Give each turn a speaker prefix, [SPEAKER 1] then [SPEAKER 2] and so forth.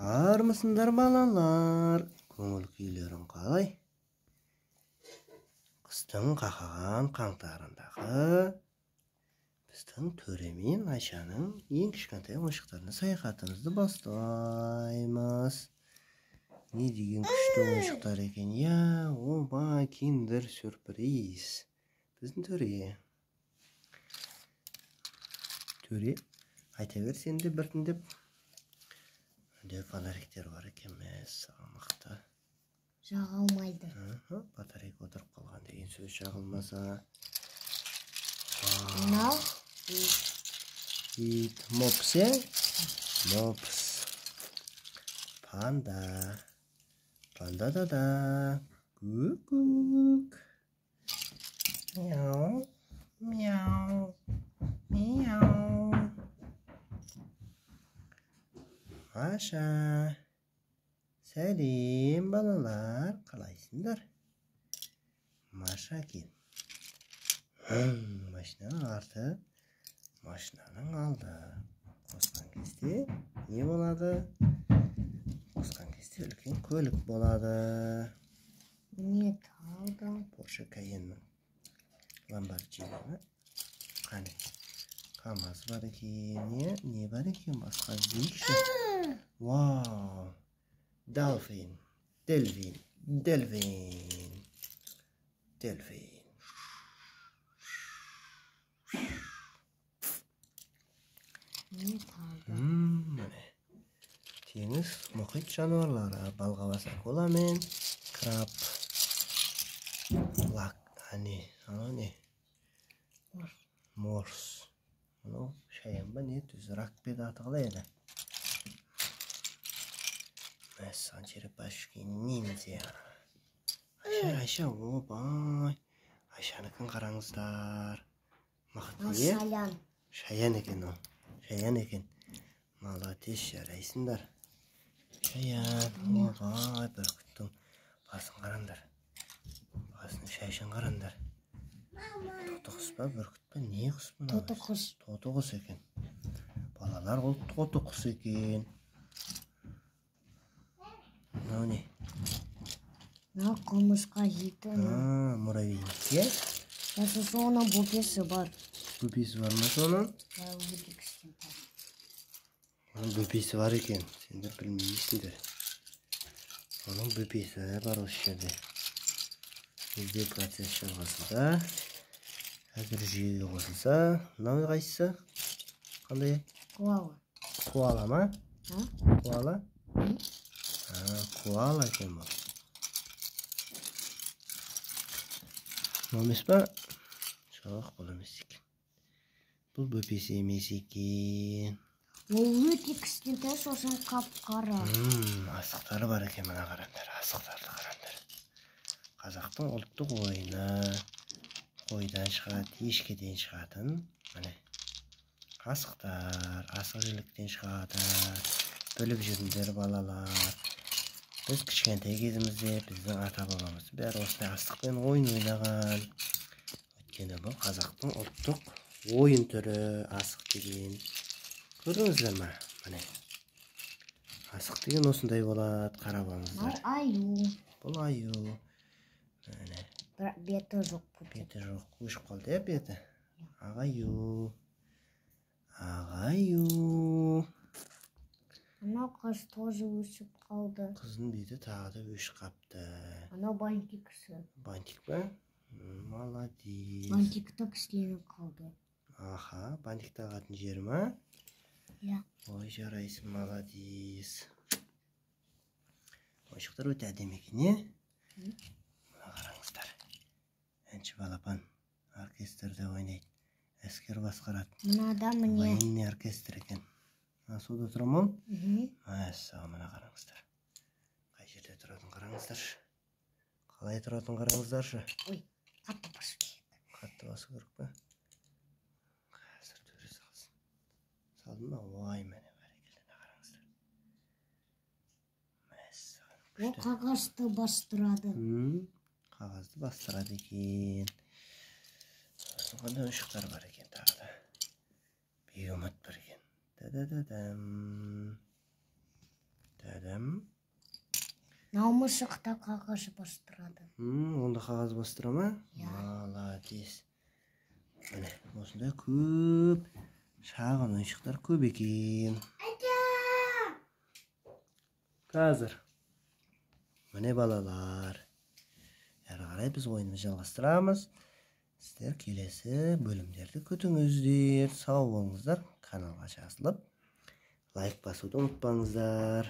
[SPEAKER 1] Армысыңдар балалар? Көңіл күйлерің қалай? Қыстың қақаған қаңтарындағы біздің Төре мен Айшаның ең кішкентай ойыншықтарына саяхатымызды бастаймыз. Не деген күшті ойыншықтар екен, я, оба, киндер сюрприз. Біздің Төре, айта бер сен де біртіндеп. Де фонариктер бар екен, саған мықты.
[SPEAKER 2] Жағылмайды.
[SPEAKER 1] Батарейка отырып қалған деген сөз жағылмаса.
[SPEAKER 2] Мынау
[SPEAKER 1] ит, мопс, мопс. Панда. Панда да. Күк. Мяу. Мяу. Мяу. Маша. Сәлем балалар, қалайсыңдар? Маша кен. Машинаның арты, машинаның алды. Қосқан кезде не болады? Қосқан кезде үлкен көлік болады.
[SPEAKER 2] не талды?
[SPEAKER 1] Porsche Cayenne'нің Lamborghini. Қане, КамАЗ бар екен, не бар екен басқа дейікші? Вау! Delfin.
[SPEAKER 2] Не талды?
[SPEAKER 1] Міне. Теңіз, мұхит жануарлары, балғабас акула мен краб. Лак, анау не? Морс. Анау шаян ба не? Түз рак беді аты қалай еді? Мәссан черепашки ниндзя. Айша, опай. Айшаныкін қараңыздар. Мықты е? Шаян екен ол. Шаян екен. Молодец, жарайсыңдар. Шаян, опай, бүркіттің басын қараңдар. Басын шайшын қараңдар. Тоты құс па, бүркіт па, не құс мұна?
[SPEAKER 2] Тоты құс.
[SPEAKER 1] Тоты құс екен. Балалар ол тоты құс екен. Мынау не?
[SPEAKER 2] Мынау құмырсқа жейді.
[SPEAKER 1] Муравейник, е?
[SPEAKER 2] Соның бөпесі бар.
[SPEAKER 1] Бөпесі бар ма соның? Бөпесі бар екен. Сендер білмейсіңдер. Оның бөпесі бар осы жерде. Бізде процесс жалғасында. Қазір жүйеге қосылса. Мынау қайсысы? Қандай?
[SPEAKER 2] Куала.
[SPEAKER 1] Куала ма? Куала? Куала екен бұл. Бұл емес па? Жоқ, бұл емес екен. Бұл бөпесі емес екен.
[SPEAKER 2] Ол өте кішкентай, сосын қап-қара.
[SPEAKER 1] Асықтары бар екен, мына қараңдар. Асықтарды қараңдар. Қазақтың ұлттық ойыны. Қойдан шығады, ешкіден шығатын. Міне. Асықтар, асық жіліктен шығады. Біліп жүріңдер балалар. Біз кішкентай кезімізде біздің ата-бабамыз бәрі осындай асықпен ойын ойнаған. Өйткені бұл қазақтың ұлттық ойын түрі, асық деген. Көрдіңіздер ма? Міне. Асық деген осындай болады, қарап алыңыздар.
[SPEAKER 2] Бұл аю.
[SPEAKER 1] Бұл аю. Міне.
[SPEAKER 2] Беті жоқ.
[SPEAKER 1] Беті жоқ, өшіп қалды, беті. Ағаю. Ағаю.
[SPEAKER 2] Анау қыз тоже өшіп қалды.
[SPEAKER 1] Қыздың беті тағы да өшіп қапты.
[SPEAKER 2] Анау бантикісі.
[SPEAKER 1] Бантик па? Молодец.
[SPEAKER 2] Бантикті кішкене қалды.
[SPEAKER 1] Аха, бантик тағатын жері ма?
[SPEAKER 2] Иә.
[SPEAKER 1] Ой, жарайсың, молодец. Ойыншықтар өте әдемі екен, не? Мына қараңыздар. Әнші балапан оркестрде ойнайды. Әскер басқарады.
[SPEAKER 2] Мынада міне.
[SPEAKER 1] Военный оркестр екен. Суда тұрам ол? Мәссаған, мына қараңыздар. Қай жерде тұратын қараңыздаршы. Қалай тұратын қараңыздаршы.
[SPEAKER 2] Ой, қатты басы керек.
[SPEAKER 1] Қатты басы керек па? Қазір төре салсын. Салдым ба? Ой, мәне бәрекелді қараңыздар. Мәссаған.
[SPEAKER 2] Ол қағазды бастырады.
[SPEAKER 1] Қағазды бастырады екен. Сосын қандай ойыншықтар бар екен тағы да. Бегемот бар екен. Та-да-да-дам. Gösterdim.
[SPEAKER 2] Намышықта қағаз бастырады.
[SPEAKER 1] Onda қағаз бастыра ма? Молодец. Міне, осындай көп шағын ойыншықтар көп екен. Қазір. Міне балалар. Әрі қарай біз ойынымызды жалғастырамыз. Сіздер келесі бөлімдерді күтіңіздер. Сау болыңыздар. Каналға жазылып, лайк басуды ұмытпаңыздар.